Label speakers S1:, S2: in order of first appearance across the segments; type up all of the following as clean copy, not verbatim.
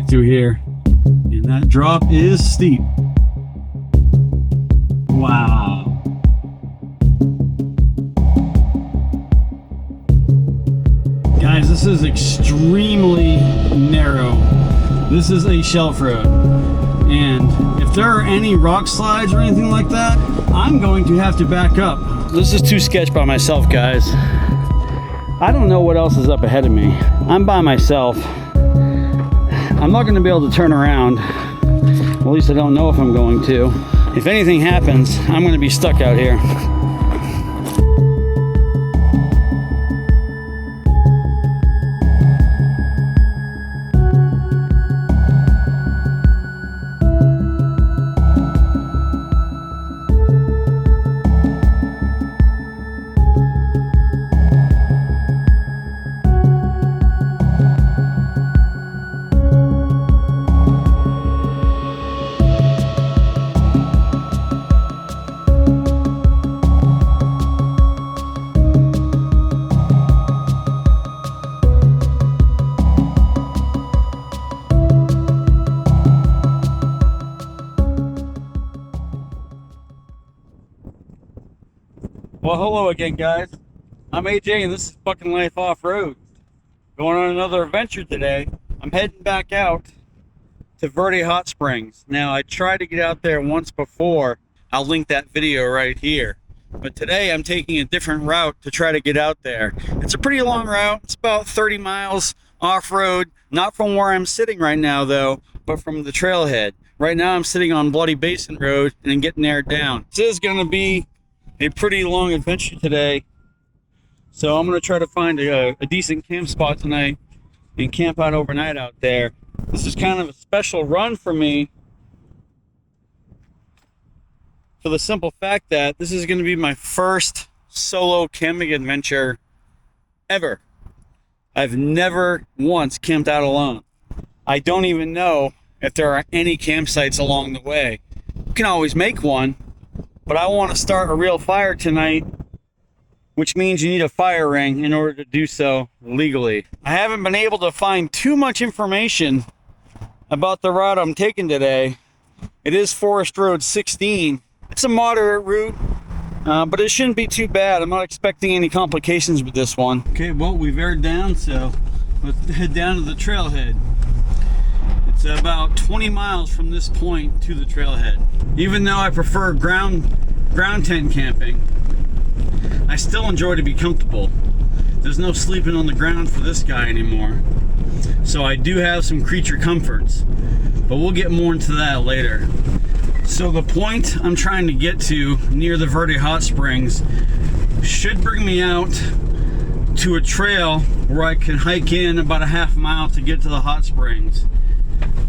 S1: right through here. And that drop is steep. Wow. Guys, this is extremely narrow. This is a shelf road. And if there are any rock slides or anything like that, I'm going to have to back up. This is too sketch by myself, guys. I don't know what else is up ahead of me. I'm by myself. I'm not going to be able to turn around. At least I don't know if I'm going to. If anything happens, I'm going to be stuck out here. Well, hello again, guys. I'm AJ, and this is Fucking Life Off-Road. Going on another adventure today. I'm heading back out to Verde Hot Springs. Now, I tried to get out there once before. I'll link that video right here. But today, I'm taking a different route to try to get out there. It's a pretty long route. It's about 30 miles off-road. Not from where I'm sitting right now, though, but from the trailhead. Right now, I'm sitting on Bloody Basin Road and getting narrowed down. This is going to be a pretty long adventure today, so I'm going to try to find a decent camp spot tonight and camp out overnight out there. This is kind of a special run for me, for the simple fact that this is going to be my first solo camping adventure ever. I've never once camped out alone. I don't even know if there are any campsites along the way. You can always make one, but I want to start a real fire tonight, which means you need a fire ring in order to do so legally. I haven't been able to find too much information about the route I'm taking today. It is Forest Road 16. It's a moderate route, but it shouldn't be too bad. I'm not expecting any complications with this one. Okay, well, we've aired down, so let's head down to the trailhead. It's about 20 miles from this point to the trailhead. Even though I prefer ground tent camping, I still enjoy to be comfortable. There's no sleeping on the ground for this guy anymore. So I do have some creature comforts, but we'll get more into that later. So the point I'm trying to get to near the Verde Hot Springs should bring me out to a trail where I can hike in about a half mile to get to the hot springs.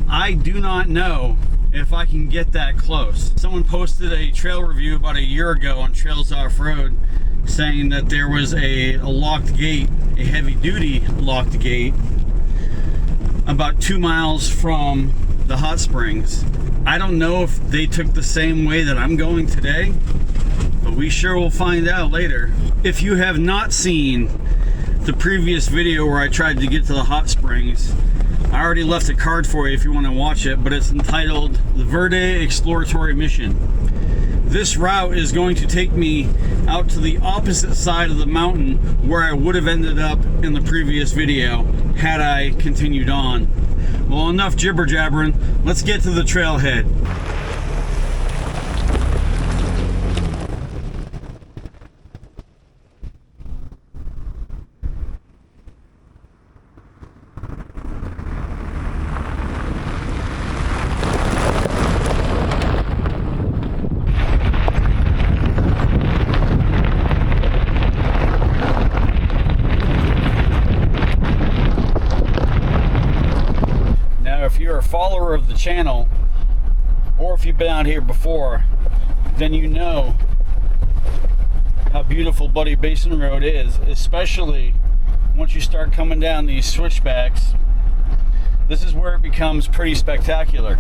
S1: I do not know if I can get that close. Someone posted a trail review about a year ago on Trails Off-Road saying that there was a locked gate, a heavy-duty locked gate, about 2 miles from the hot springs. I don't know if they took the same way that I'm going today, but we sure will find out later. If you have not seen the previous video where I tried to get to the hot springs, I already left a card for you if you want to watch it, but it's entitled The Verde Exploratory Mission. This route is going to take me out to the opposite side of the mountain where I would have ended up in the previous video had I continued on. Well, enough jibber jabbering. Let's get to the trailhead. If you're a follower of the channel, or if you've been out here before, then you know how beautiful Bloody Basin Road is, especially once you start coming down these switchbacks. This is where it becomes pretty spectacular.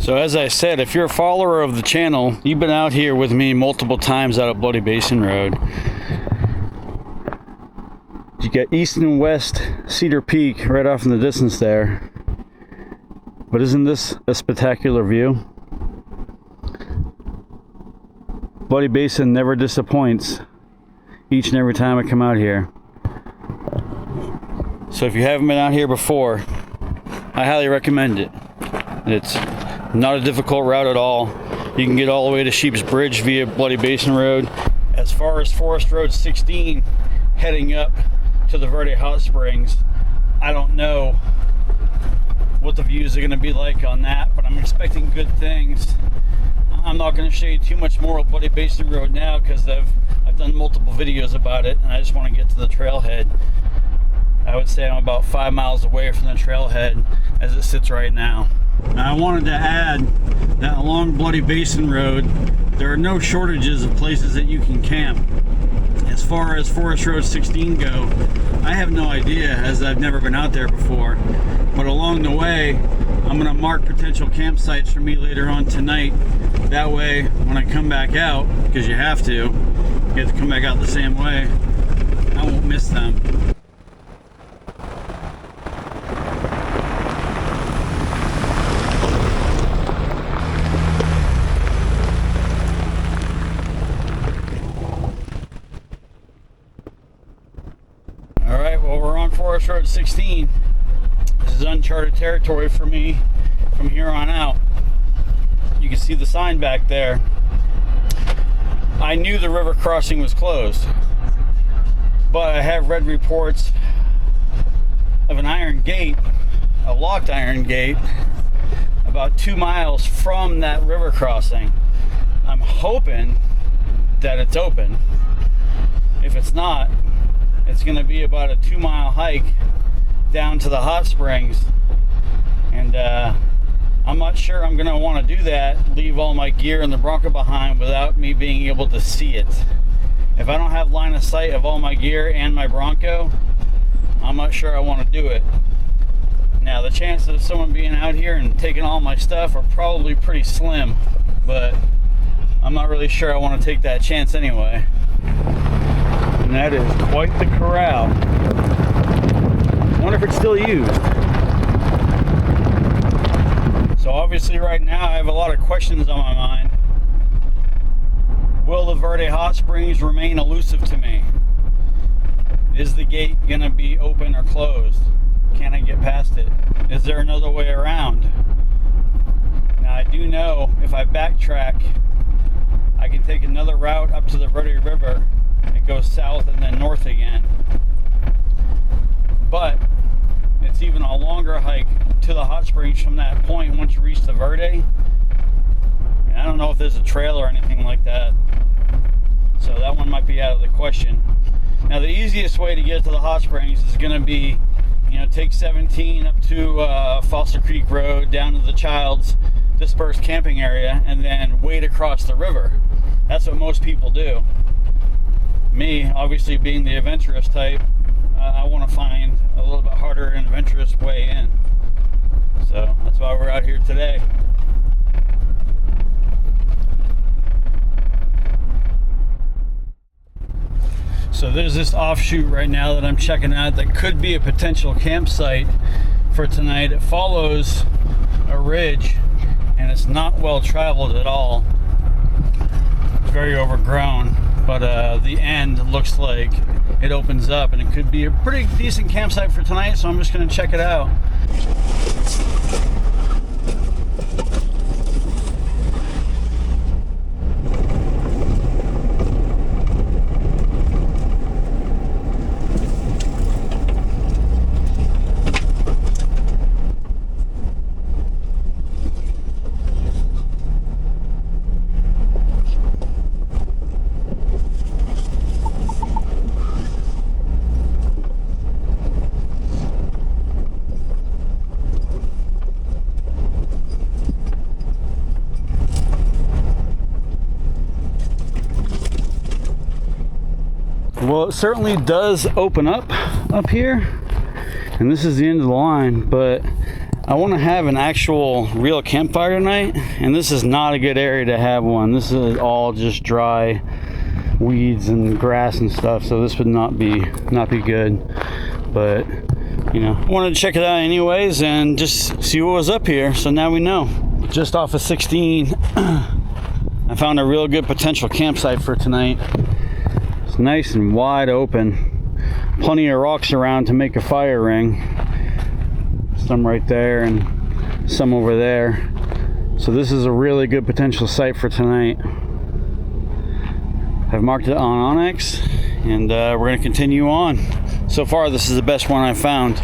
S1: So as I said, if you're a follower of the channel, you've been out here with me multiple times out of Bloody Basin Road. You got east and west Cedar Peak right off in the distance there. But isn't this a spectacular view? Bloody Basin never disappoints each and every time I come out here. So if you haven't been out here before, I highly recommend it. It's not a difficult route at all. You can get all the way to Sheep's Bridge via Bloody Basin Road. As far as Forest Road 16 heading up to the Verde Hot Springs, I don't know what the views are going to be like on that, but I'm expecting good things. I'm not going to show you too much more of Bloody Basin Road now because I've done multiple videos about it, and I just want to get to the trailhead. I would say I'm about 5 miles away from the trailhead as it sits right now. Now I wanted to add that along Bloody Basin Road, there are no shortages of places that you can camp. As far as Forest Road 16 go, I have no idea as I've never been out there before. But along the way, I'm going to mark potential campsites for me later on tonight. That way, when I come back out, because you have to come back out the same way, I won't miss them. Forest Road 16. This is uncharted territory for me from here on out. You can see the sign back there. I knew the river crossing was closed, but I have read reports of an iron gate, a locked iron gate, about 2 miles from that river crossing. I'm hoping that it's open. If it's not, it's going to be about a 2-mile hike down to the hot springs, and I'm not sure I'm going to want to do that, leave all my gear in the Bronco behind without me being able to see it. If I don't have line of sight of all my gear and my Bronco, I'm not sure I want to do it. Now the chances of someone being out here and taking all my stuff are probably pretty slim, but I'm not really sure I want to take that chance anyway. And that is quite the corral. I wonder if it's still used. So obviously right now I have a lot of questions on my mind. Will the Verde Hot Springs remain elusive to me? Is the gate going to be open or closed? Can I get past it? Is there another way around? Now I do know if I backtrack, I can take another route up to the Verde River. It goes south and then north again. But it's even a longer hike to the hot springs from that point once you reach the Verde. And I don't know if there's a trail or anything like that. So that one might be out of the question. Now the easiest way to get to the hot springs is going to be, take 17 up to Fossil Creek Road down to the Child's dispersed camping area and then wade across the river. That's what most people do. Me, obviously being the adventurous type, I want to find a little bit harder and adventurous way in. So that's why we're out here today. So there's this offshoot right now that I'm checking out that could be a potential campsite for tonight. It follows a ridge and it's not well traveled at all. It's very overgrown. But the end looks like it opens up and it could be a pretty decent campsite for tonight, so I'm just going to check it out. Well, it certainly does open up here, and this is the end of the line, but I want to have an actual real campfire tonight, and this is not a good area to have one. This is all just dry weeds and grass and stuff, so this would not be good. But you know, I wanted to check it out anyways and just see what was up here, so now we know. Just off of 16, I found a real good potential campsite for tonight. It's nice and wide open, plenty of rocks around to make a fire ring, some right there and some over there. So this is a really good potential site for tonight. I've marked it on OnX, and we're going to continue on. So far, this is the best one I've found.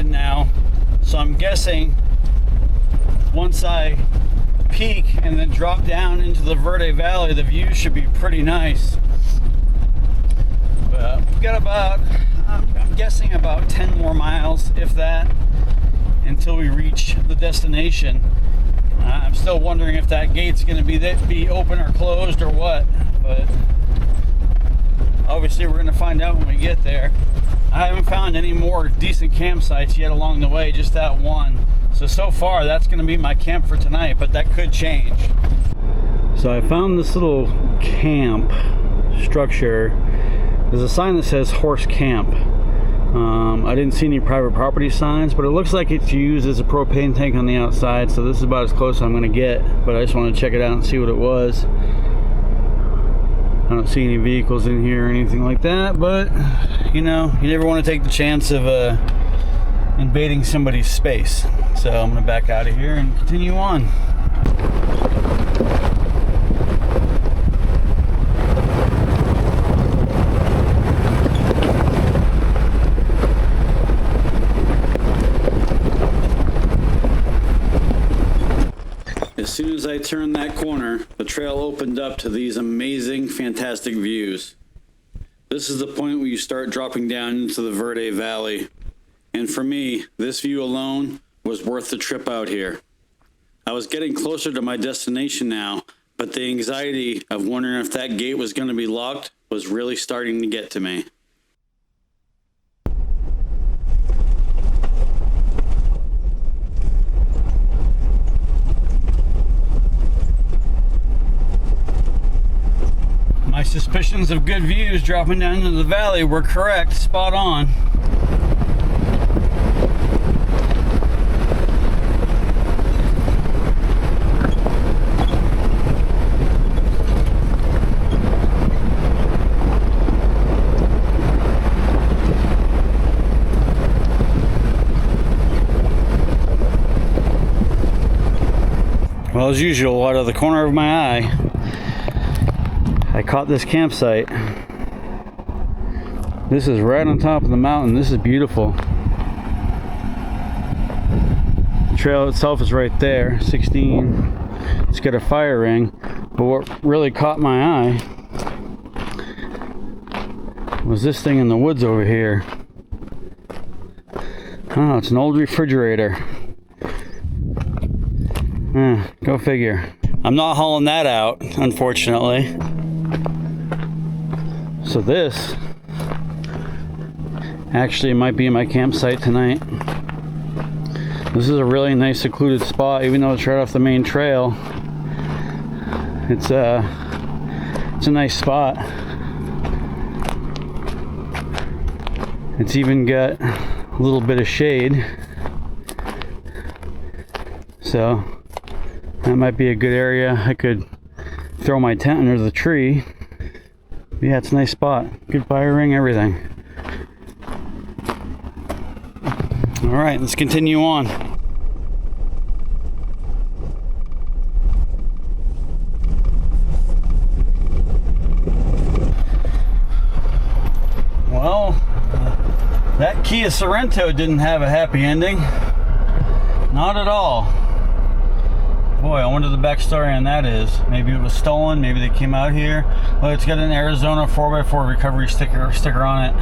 S1: Now, so I'm guessing once I peak and then drop down into the Verde Valley, the view should be pretty nice. But we've got about, I'm guessing about 10 more miles, if that, until we reach the destination. I'm still wondering if that gate's going to be open or closed or what, but obviously we're going to find out when we get there. I haven't found any more decent campsites yet along the way, just that one. So far that's going to be my camp for tonight, but that could change. So I found this little camp structure. There's a sign that says horse camp. I didn't see any private property signs, but it looks like it's used as a propane tank on the outside, so this is about as close as I'm going to get, but I just wanted to check it out and see what it was. I don't see any vehicles in here or anything like that, but you know, you never want to take the chance of invading somebody's space. So I'm going to back out of here and continue on. As soon as I turned that corner, the trail opened up to these amazing, fantastic views. This is the point where you start dropping down into the Verde Valley. And for me, this view alone was worth the trip out here. I was getting closer to my destination now, but the anxiety of wondering if that gate was going to be locked was really starting to get to me. My suspicions of good views dropping down into the valley were correct, spot on. Well, as usual, out of the corner of my eye, I caught this campsite. This is right on top of the mountain. This is beautiful. The trail itself is right there, 16. It's got a fire ring, but what really caught my eye was this thing in the woods over here. Oh, it's an old refrigerator. Go figure. I'm not hauling that out, unfortunately. So this actually might be my campsite tonight. This is a really nice secluded spot, even though it's right off the main trail. It's a nice spot. It's even got a little bit of shade, so that might be a good area. I could throw my tent under the tree. But yeah, it's a nice spot. Good fire ring, everything. All right, let's continue on. Well, that Kia Sorento didn't have a happy ending. Not at all. Boy, I wonder the backstory on that is. Maybe it was stolen, maybe they came out here. Well, it's got an Arizona 4x4 recovery sticker on it.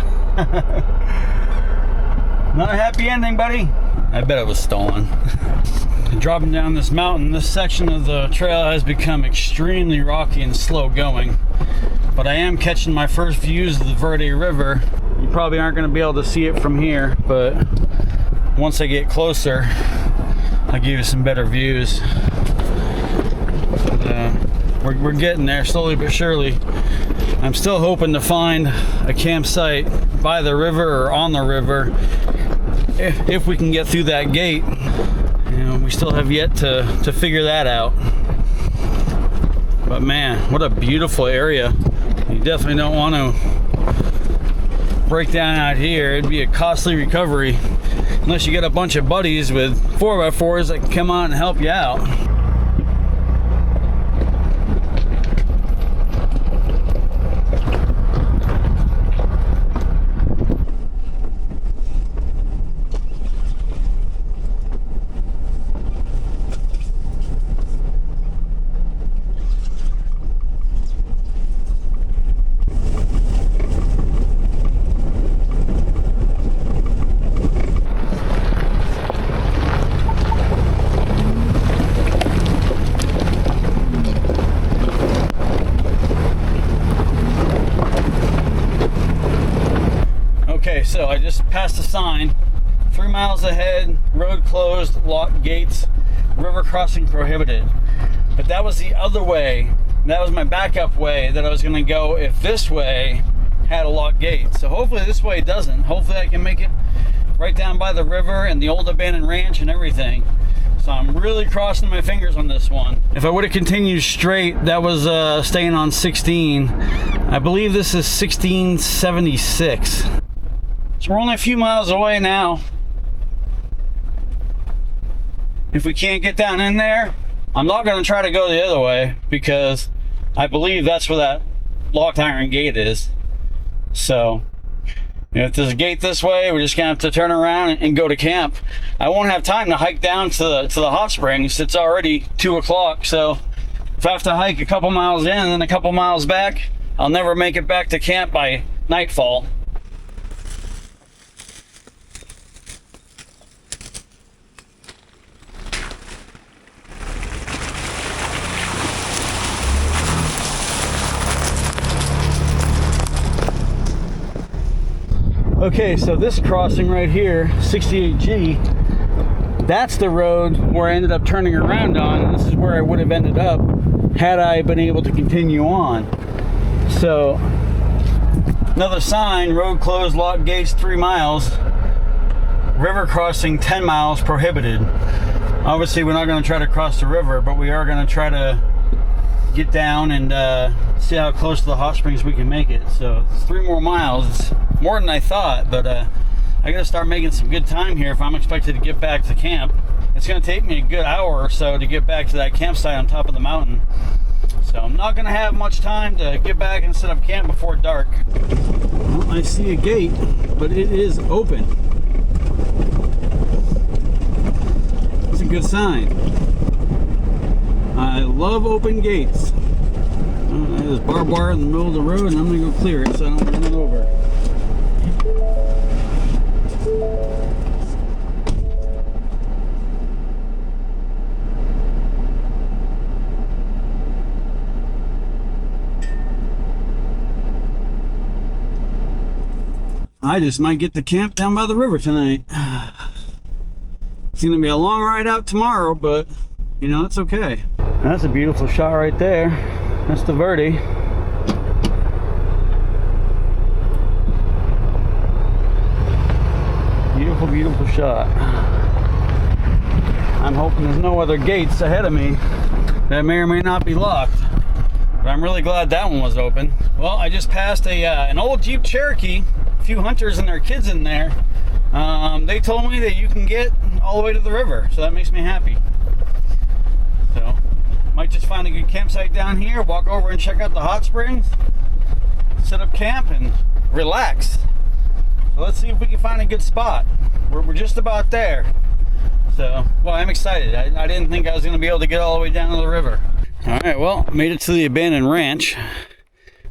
S1: Not a happy ending, buddy. I bet it was stolen. Dropping down this mountain, this section of the trail has become extremely rocky and slow going. But I am catching my first views of the Verde River. You probably aren't going to be able to see it from here, but once I get closer, I'll give you some better views. But, we're getting there slowly but surely. I'm still hoping to find a campsite by the river or on the river if we can get through that gate. You know, we still have yet to figure that out. But man, what a beautiful area. You definitely don't want to break down out here. It'd be a costly recovery unless you get a bunch of buddies with 4x4s that can come out and help you out. So I just passed a sign, 3 miles ahead, road closed, locked gates, river crossing prohibited. But that was the other way. That was my backup way that I was going to go if this way had a locked gate. So hopefully this way doesn't. Hopefully I can make it right down by the river and the old abandoned ranch and everything. So I'm really crossing my fingers on this one. If I would have continued straight, that was staying on 16. I believe this is 1676. So we're only a few miles away now. If we can't get down in there, I'm not going to try to go the other way because I believe that's where that locked iron gate is. So if there's a gate this way, we're just going to have to turn around and go to camp. I won't have time to hike down to the hot springs. It's already 2 o'clock. So if I have to hike a couple miles in and then a couple miles back, I'll never make it back to camp by nightfall. Okay, so this crossing right here, 68G, that's the road where I ended up turning around on, and this is where I would have ended up had I been able to continue on. So, another sign, road closed, locked gates 3 miles, river crossing 10 miles prohibited. Obviously, we're not going to try to cross the river, but we are going to try to get down and see how close to the hot springs we can make it. So, it's 3 more miles. It's more than I thought, but I gotta start making some good time here if I'm expected to get back to camp. it's going to take me a good hour or so to get back to that campsite on top of the mountain. So I'm not going to have much time to get back and set up camp before dark. Well, I see a gate, but it is open. That's a good sign. I love open gates. There's barbed wire in the middle of the road, and I'm going to go clear it so I don't run it over. I just might get to camp down by the river tonight. It's going to be a long ride out tomorrow, but you know, it's okay. That's a beautiful shot right there. That's the Verde. Beautiful, beautiful shot. I'm hoping there's no other gates ahead of me that may or may not be locked. But I'm really glad that one was open. Well, I just passed an old Jeep Cherokee. A few hunters and their kids in there. They told me that you can get all the way to the river, so that makes me happy. So might just find a good campsite down here, walk over and check out the hot springs, set up camp and relax. So let's see if we can find a good spot. We're just about there. So, well, I'm excited. I didn't think I was going to be able to get all the way down to the river. All right, well, made it to the abandoned ranch.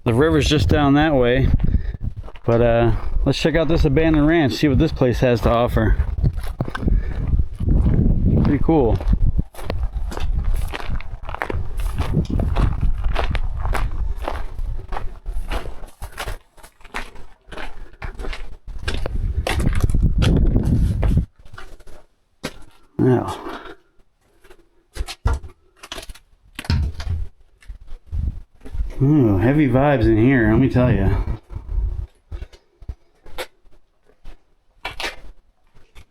S1: The river's just down that way. But let's check out this abandoned ranch, see what this place has to offer. Pretty cool. Now, ooh, heavy vibes in here, let me tell you.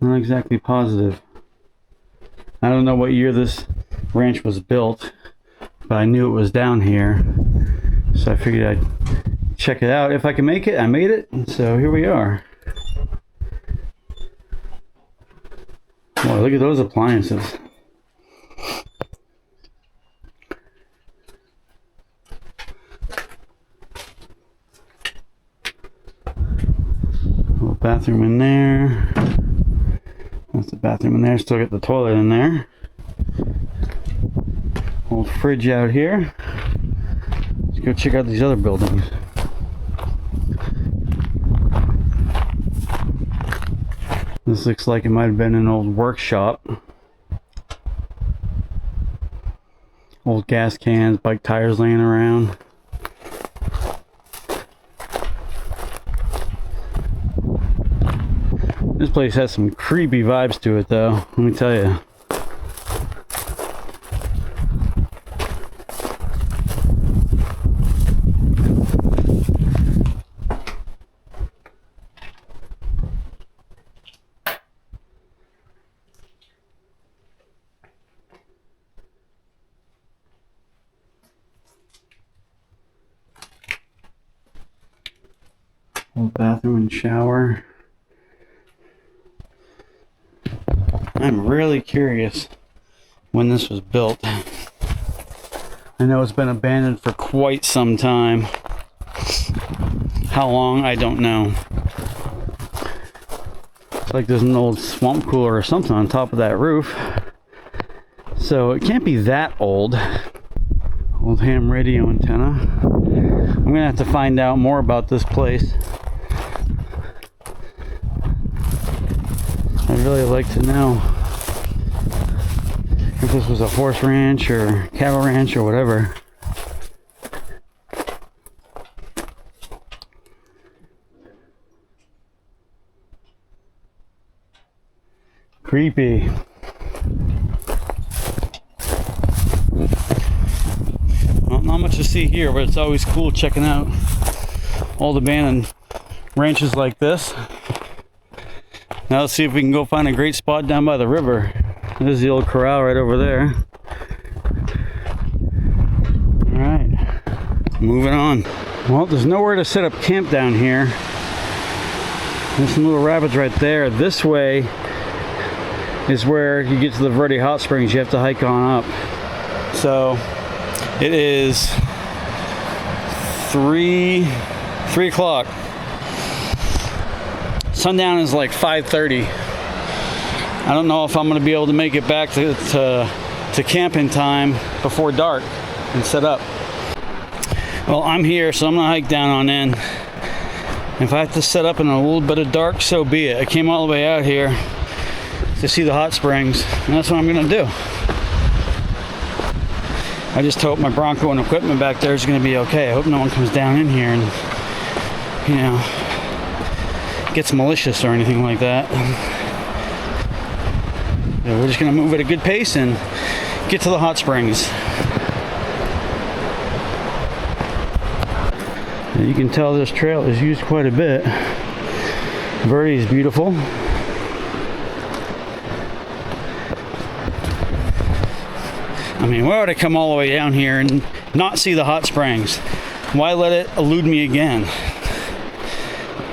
S1: Not exactly positive. I don't know what year this ranch was built, but I knew it was down here, so I figured I'd check it out. If I can make it, I made it, and so here we are. Boy, look at those appliances. Little bathroom in there. That's the bathroom in there. Still got the toilet in there. Old fridge out here. Let's go check out these other buildings. This looks like it might have been an old workshop. Old gas cans, bike tires laying around. This place has some creepy vibes to it, though, let me tell you. Old bathroom and shower. I'm really curious when this was built. I know it's been abandoned for quite some time. How long, I don't know. It's like there's an old swamp cooler or something on top of that roof. So it can't be that old. Old ham radio antenna. I'm gonna have to find out more about this place. I'd really like to know if this was a horse ranch or cattle ranch or whatever. Creepy. Well, not much to see here, but it's always cool checking out old abandoned ranches like this. Now let's see if we can go find a great spot down by the river. There's the old corral right over there. Alright, moving on. Well, there's nowhere to set up camp down here. There's some little rapids right there. This way is where you get to the Verde Hot Springs. You have to hike on up. So it is 3 o'clock. Sundown is like 5:30. I don't know if I'm going to be able to make it back to camp in time before dark and set up. Well, I'm here, so I'm going to hike down on in. If I have to set up in a little bit of dark, so be it. I came all the way out here to see the hot springs, and that's what I'm going to do. I just hope my Bronco and equipment back there is going to be okay. I hope no one comes down in here and, you know, gets malicious or anything like that. So we're just going to move at a good pace and get to the hot springs. And you can tell this trail is used quite a bit. Verde is beautiful. I mean, why would I come all the way down here and not see the hot springs? Why let it elude me again?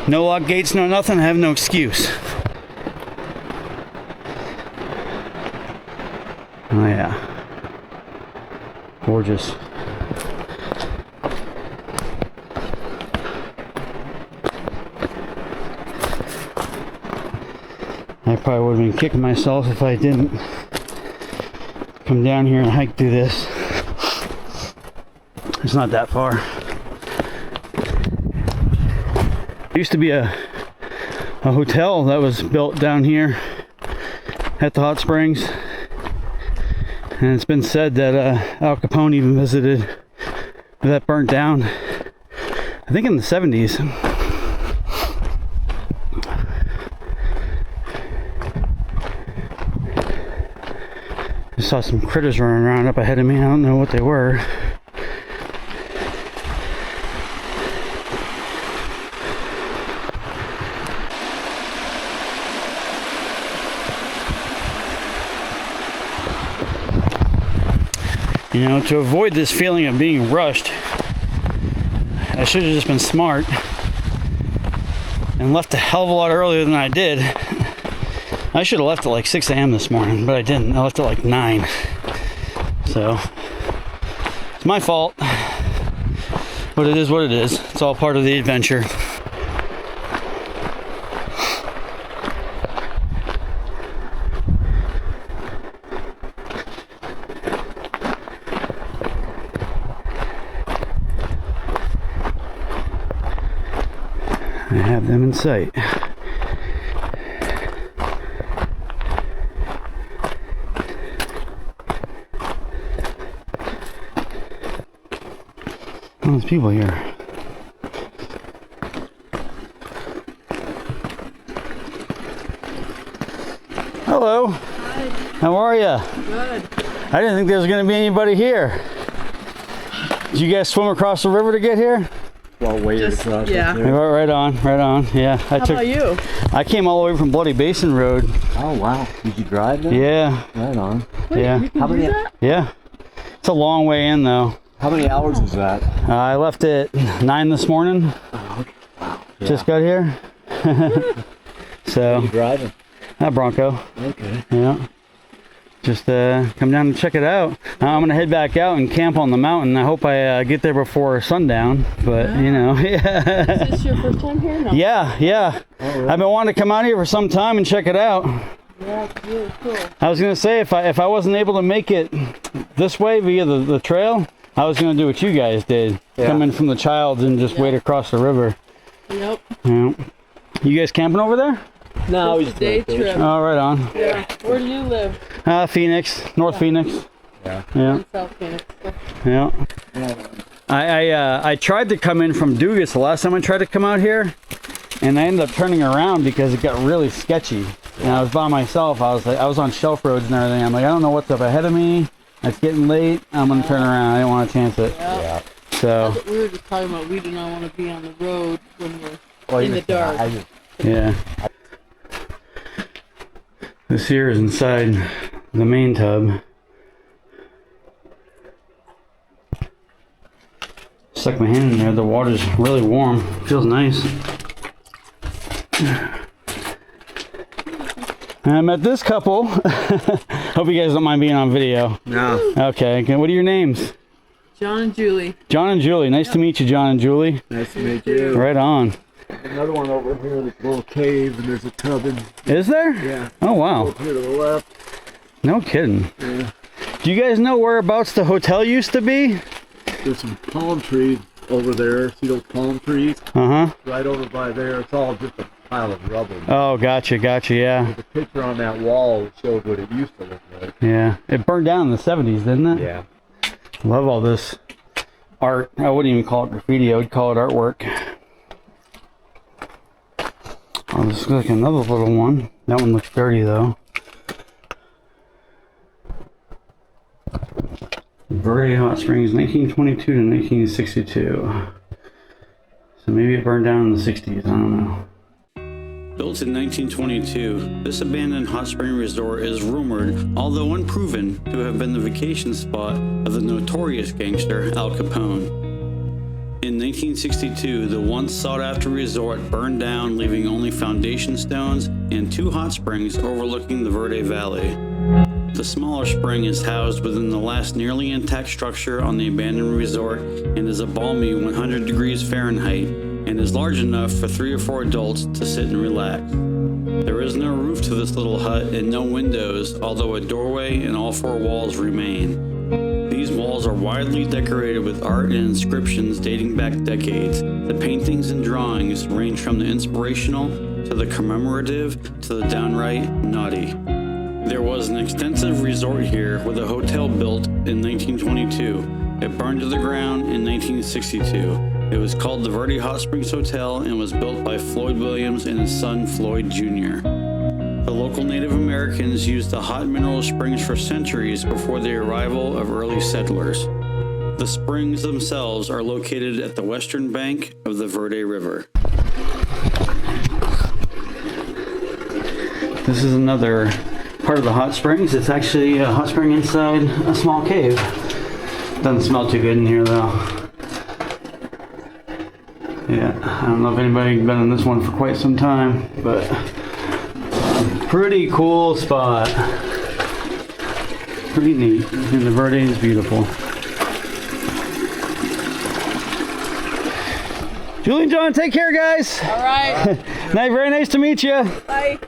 S1: No lock gates, no nothing. I have no excuse. Oh yeah. Gorgeous. I probably would have been kicking myself if I didn't come down here and hike through this. It's not that far. There used to be a hotel that was built down here at the hot springs, and it's been said that Al Capone even visited, that burnt down, I think in the 70s. I saw some critters running around up ahead of me. I don't know what they were. You know, to avoid this feeling of being rushed, I should have just been smart and left a hell of a lot earlier than I did. I should have left at like 6 a.m. this morning, but I didn't. I left at like 9. So, it's my fault. But it is what it is. It's all part of the adventure. I have them in sight. Oh, there's people here. Hello.
S2: Hi.
S1: How are you?
S2: Good.
S1: I didn't think there was going to be anybody here. Did you guys swim across the river to get here?
S3: Well, waded across.
S2: Yeah.
S1: Right on. Yeah.
S2: How about you?
S1: I came all the way from Bloody Basin Road.
S3: Oh wow! Did you drive there?
S1: Yeah.
S3: Right on.
S2: Wait,
S1: Yeah.
S2: you can do that?
S1: Yeah. It's a long way in though.
S3: How many hours is that?
S1: I left at 9 this morning.
S3: Oh, okay. Wow. Yeah.
S1: Just got here. So.
S3: You driving?
S1: Bronco.
S3: Okay.
S1: Yeah. Just come down and check it out. I'm gonna head back out and camp on the mountain. I hope I get there before sundown. But you know, yeah.
S2: Is this your first time here? No.
S1: Yeah.
S3: Oh, really?
S1: I've been wanting to come out here for some time and check it out.
S2: Yeah, it's really cool.
S1: I was gonna say if I wasn't able to make it this way via the trail, I was gonna do what you guys did.
S3: Yeah.
S1: Come in from the Childs and just wade across the river.
S2: Yep.
S1: Yeah. You guys camping over there?
S3: No, we
S2: It's
S3: just
S2: a day trip.
S1: Oh, right on.
S2: Yeah. Where do you live?
S1: Phoenix, North Phoenix.
S3: Yeah.
S1: Yeah.
S2: In South Phoenix.
S1: Yeah. I tried to come in from Dugas the last time I tried to come out here, and I ended up turning around because it got really sketchy. And I was by myself. I was on shelf roads and everything. I'm like, I don't know what's up ahead of me. It's getting late. I'm gonna turn around. I didn't want to chance it.
S2: Yeah.
S1: So.
S2: We were just talking about we do not want to be on the road when we're in the dark.
S1: Yeah. This here is inside the main tub. Stuck my hand in there. The water's really warm. Feels nice. And I met this couple. Hope you guys don't mind being on video.
S3: No.
S1: Okay, what are your names?
S2: John and Julie.
S1: John and Julie. Nice to meet you, John and Julie.
S3: Nice to meet you.
S1: Right on.
S3: Another one over here, this little cave, and there's a tub in.
S1: Is there?
S3: Yeah.
S1: Oh, wow.
S3: Over here to the left.
S1: No kidding.
S3: Yeah.
S1: Do you guys know whereabouts the hotel used to be?
S3: There's some palm trees over there. See those palm trees?
S1: Uh-huh.
S3: Right over by there. It's all just a pile of rubble.
S1: Oh, gotcha, yeah.
S3: There's a picture on that wall that shows what it used to look like.
S1: Yeah. It burned down in the 70s, didn't it?
S3: Yeah.
S1: Love all this art. I wouldn't even call it graffiti. I would call it artwork. Oh, this looks like another little one. That one looks dirty, though. Verde Hot Springs, 1922 to 1962. So maybe it burned down in the 60s. I don't know. Built in 1922, this abandoned hot spring resort is rumored, although unproven, to have been the vacation spot of the notorious gangster Al Capone. In 1962, the once sought-after resort burned down, leaving only foundation stones and 2 hot springs overlooking the Verde Valley. The smaller spring is housed within the last nearly intact structure on the abandoned resort and is a balmy 100 degrees Fahrenheit and is large enough for 3 or 4 adults to sit and relax. There is no roof to this little hut and no windows, although a doorway and all 4 walls remain. These walls are widely decorated with art and inscriptions dating back decades. The paintings and drawings range from the inspirational to the commemorative to the downright naughty. There was an extensive resort here with a hotel built in 1922. It burned to the ground in 1962. It was called the Verde Hot Springs Hotel and was built by Floyd Williams and his son Floyd Jr. The local Native Americans used the hot mineral springs for centuries before the arrival of early settlers. The springs themselves are located at the western bank of the Verde River. This is another part of the hot springs. It's actually a hot spring inside a small cave. Doesn't smell too good in here though. Yeah, I don't know if anybody's been in this one for quite some time, but pretty cool spot. Pretty neat. And the Verde is beautiful. Julie and John, take care, guys.
S2: All right.
S1: Very nice to meet you.
S2: Bye.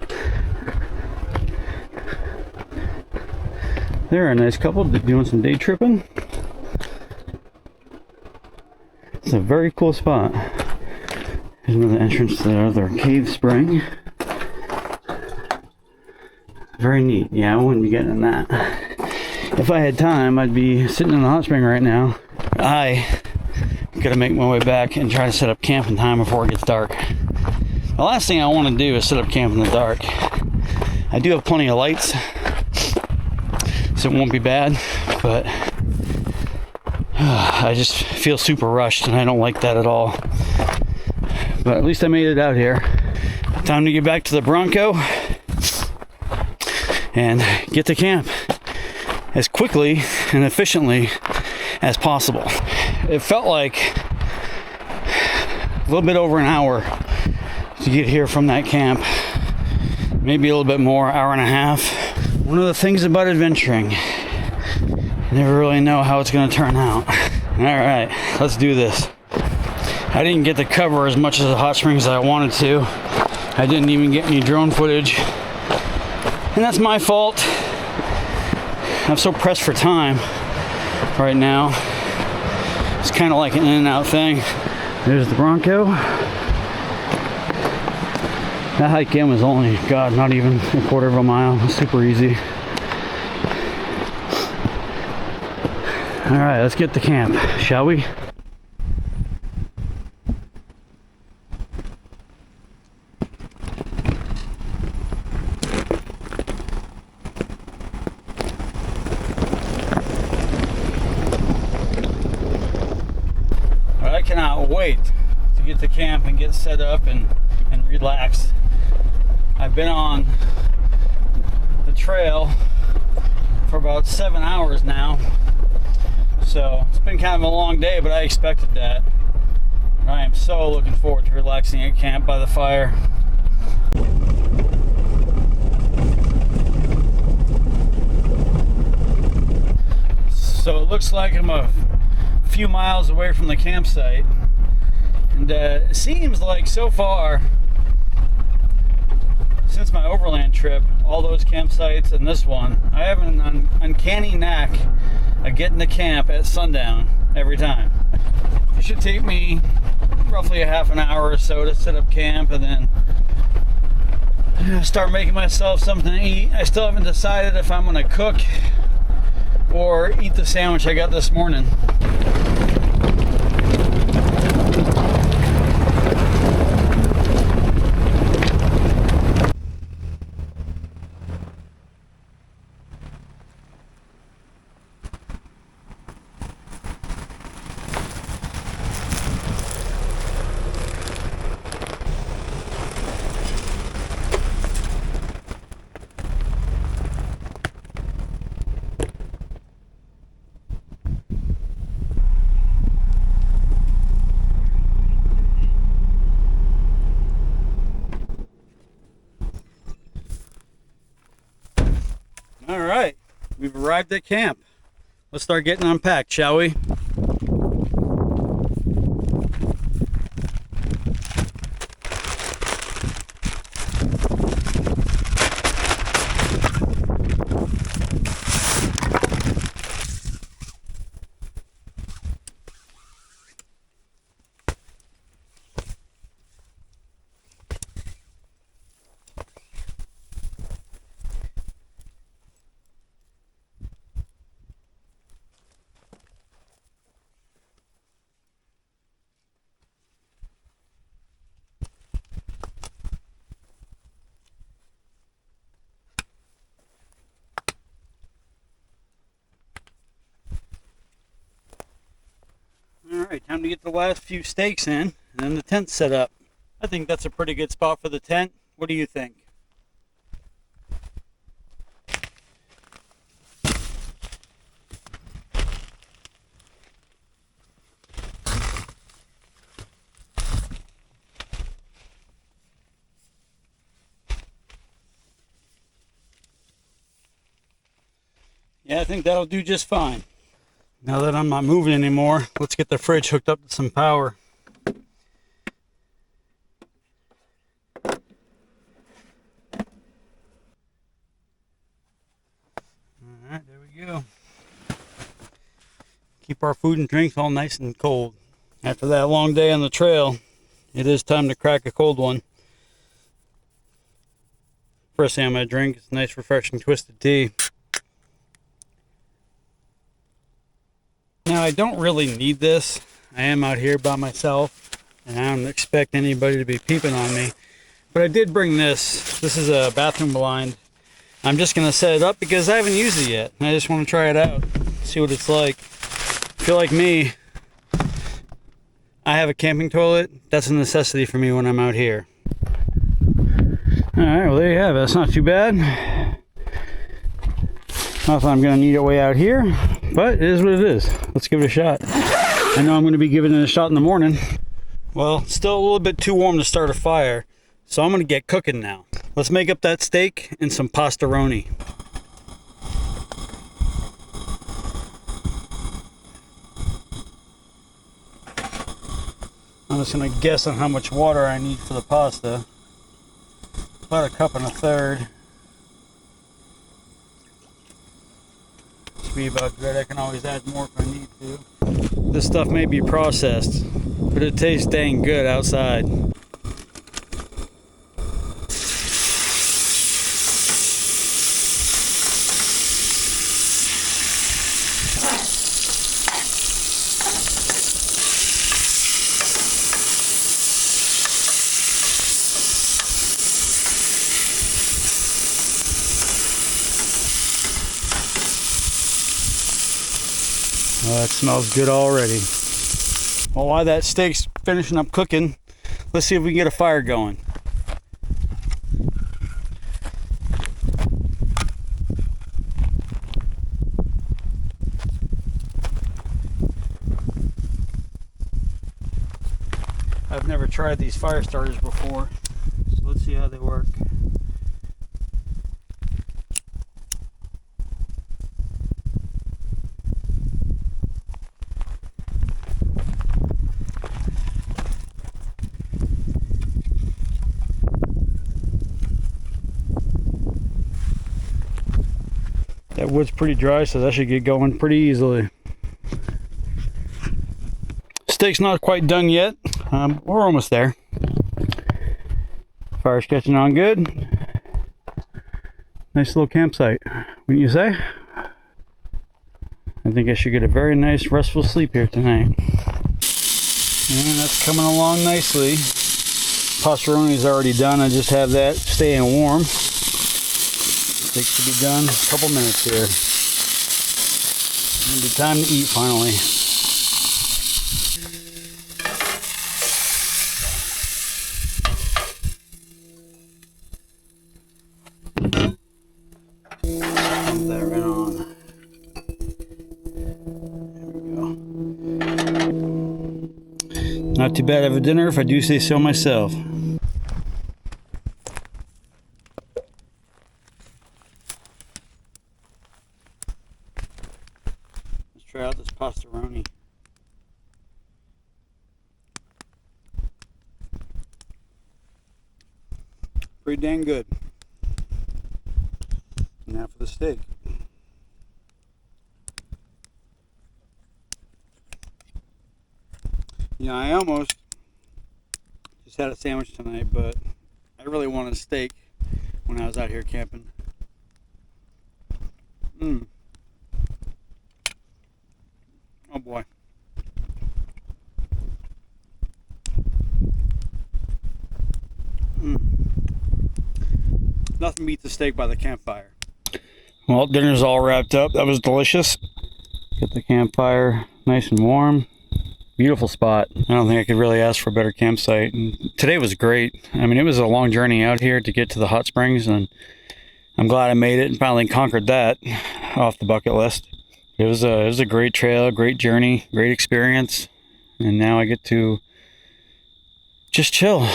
S1: They're a nice couple doing some day tripping. It's a very cool spot. There's another entrance to the other cave spring. Very neat. Yeah, I wouldn't be getting in that. If I had time, I'd be sitting in the hot spring right now. I gotta make my way back and try to set up camp in time before it gets dark. The last thing I want to do is set up camp in the dark. I do have plenty of lights, so it won't be bad, but I just feel super rushed and I don't like that at all. But at least I made it out here. Time to get back to the Bronco and get to camp as quickly and efficiently as possible. It felt like a little bit over an hour to get here from that camp. Maybe a little bit more, hour and a half. One of the things about adventuring, you never really know how it's going to turn out. All right, let's do this. I didn't get to cover as much of the hot springs as I wanted to. I didn't even get any drone footage. And that's my fault. I'm so pressed for time right now. It's kind of like an in and out thing. There's the Bronco. That hike in was only, God, not even a quarter of a mile. It was super easy. All right, let's get to camp, shall we? I cannot wait to get to camp and get set up and relax. I've been on the trail for about 7 hours now, so it's been kind of a long day, but I expected that. I am so looking forward to relaxing at camp by the fire. So it looks like I'm a few miles away from the campsite, and it seems like so far since my overland trip, all those campsites and this one, I have an uncanny knack of getting to camp at sundown every time. It should take me roughly a half an hour or so to set up camp and then start making myself something to eat. I still haven't decided if I'm gonna cook or eat the sandwich I got this morning. All right, we've arrived at camp. Let's start getting unpacked, shall we? Alright, time to get the last few stakes in and then the tent set up. I think that's a pretty good spot for the tent. What do you think? Yeah, I think that'll do just fine. Now that I'm not moving anymore, let's get the fridge hooked up to some power. Alright, there we go. Keep our food and drinks all nice and cold. After that long day on the trail, it is time to crack a cold one. First thing I'm going to drink is a nice refreshing twisted tea. Now I don't really need this. I am out here by myself and I don't expect anybody to be peeping on me. But I did bring this. This is a bathroom blind. I'm just going to set it up because I haven't used it yet. I just want to try it out, see what it's like. If you're like me, I have a camping toilet. That's a necessity for me when I'm out here. Alright, well there you have it. That's not too bad. Not that I'm going to need it way out here, but it is what it is. Let's give it a shot. I know I'm going to be giving it a shot in the morning. Well, still a little bit too warm to start a fire, so I'm going to get cooking now. Let's make up that steak and some pastaroni. I'm just going to guess on how much water I need for the pasta. About 1.5 cups. Be about good. I can always add more if I need to. This stuff may be processed, but it tastes dang good outside. Oh, that smells good already. Well, while that steak's finishing up cooking, let's see if we can get a fire going. I've never tried these fire starters before, so let's see how they work. wood's pretty dry, so that should get going pretty easily. Steak's not quite done yet. We're almost there. Fire's catching on good. Nice little campsite, wouldn't you say? I think I should get a very nice restful sleep here tonight. And that's coming along nicely. Pastaroni's already done. I just have that staying warm. Steak should be done in a couple minutes here. It'll be time to eat finally. Put that right on. There we go. Not too bad of a dinner if I do say so myself. Let's try out this pastaroni. Pretty dang good. Now for the steak. You know, I almost just had a sandwich tonight, but I really wanted a steak when I was out here camping. Oh boy. Nothing beats the steak by the campfire. Well, dinner's all wrapped up. That was delicious. Get the campfire nice and warm. Beautiful spot. I don't think I could really ask for a better campsite. And today was great. I mean, it was a long journey out here to get to the hot springs, and I'm glad I made it and finally conquered that off the bucket list. It was a great trail, great journey, great experience, and now I get to just chill,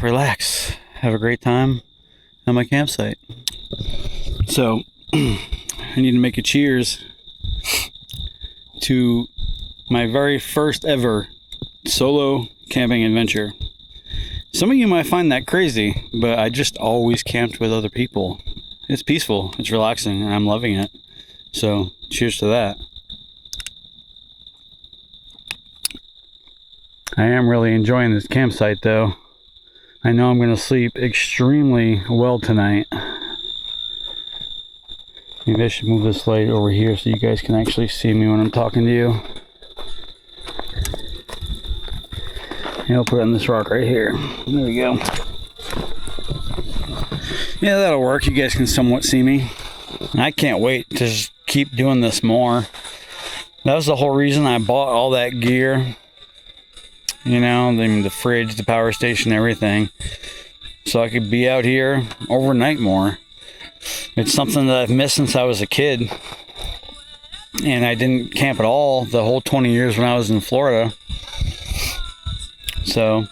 S1: relax, have a great time at my campsite. So I need to make a cheers to my very first ever solo camping adventure. Some of you might find that crazy, but I just always camped with other people. It's peaceful, it's relaxing, and I'm loving it. So cheers to that. I am really enjoying this campsite though. I know I'm going to sleep extremely well tonight. Maybe I should move this light over here so you guys can actually see me when I'm talking to you. And I'll put it on this rock right here. There we go. Yeah, that'll work. You guys can somewhat see me. I can't wait to just keep doing this more. That was the whole reason I bought all that gear. You know, the fridge, the power station, everything. So I could be out here overnight more. It's something that I've missed since I was a kid. And I didn't camp at all the whole 20 years when I was in Florida. So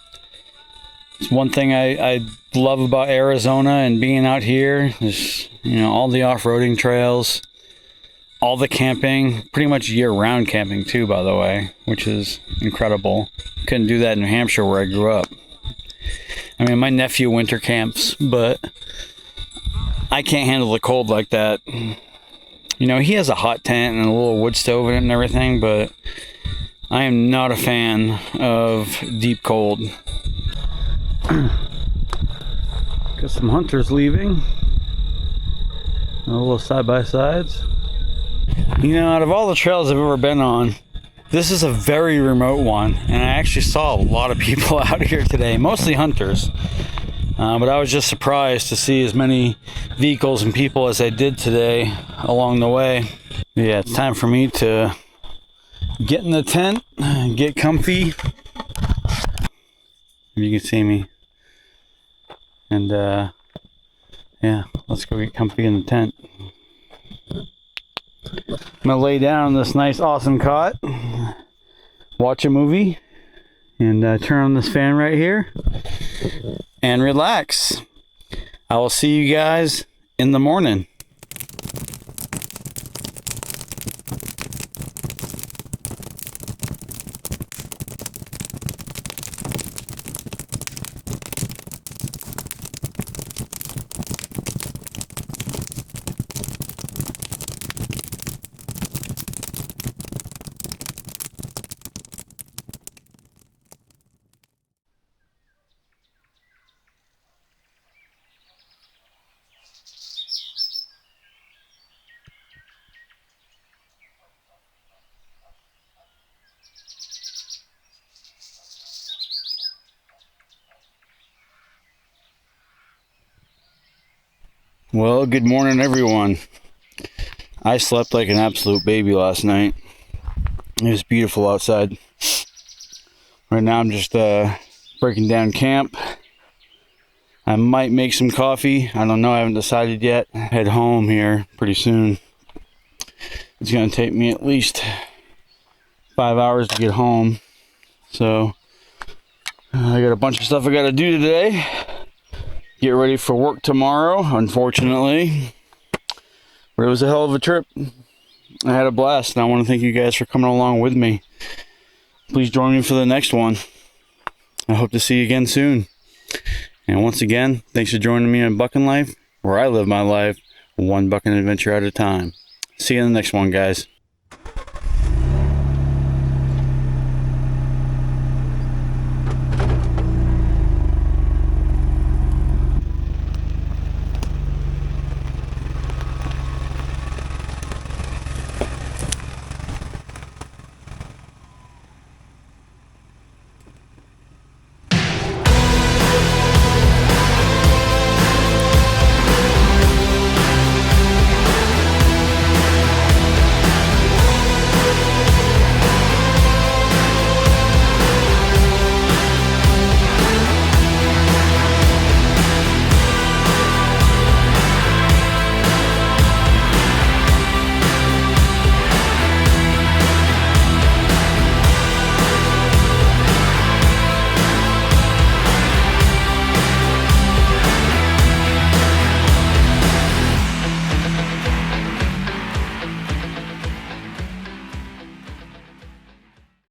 S1: it's one thing I love about Arizona and being out here is, you know, all the off-roading trails, all the camping, pretty much year-round camping too, by the way, which is incredible. Couldn't do that in New Hampshire where I grew up. I mean, my nephew winter camps, but I can't handle the cold like that. You know, he has a hot tent and a little wood stove in it and everything, but I am not a fan of deep cold. Got some hunters leaving. A little side-by-sides. You know, out of all the trails I've ever been on, this is a very remote one, and I actually saw a lot of people out here today, mostly hunters. But I was just surprised to see as many vehicles and people as I did today along the way. Yeah, it's time for me to get in the tent, get comfy. If you can see me. And yeah, let's go get comfy in the tent. I'm gonna lay down on this nice awesome cot, watch a movie, and turn on this fan right here and relax. I will see you guys in the morning. Well, good morning, everyone. I slept like an absolute baby last night. It was beautiful outside. Right now I'm just breaking down camp. I might make some coffee. I don't know. I haven't decided yet. Head home here pretty soon. It's going to take me at least 5 hours to get home. So I got a bunch of stuff I got to do today. Get ready for work tomorrow, unfortunately. But it was a hell of a trip. I had a blast, and I want to thank you guys for coming along with me. Please join me for the next one. I hope to see you again soon. And once again, thanks for joining me on Bucking Life, where I live my life one bucking adventure at a time. See you in the next one, guys.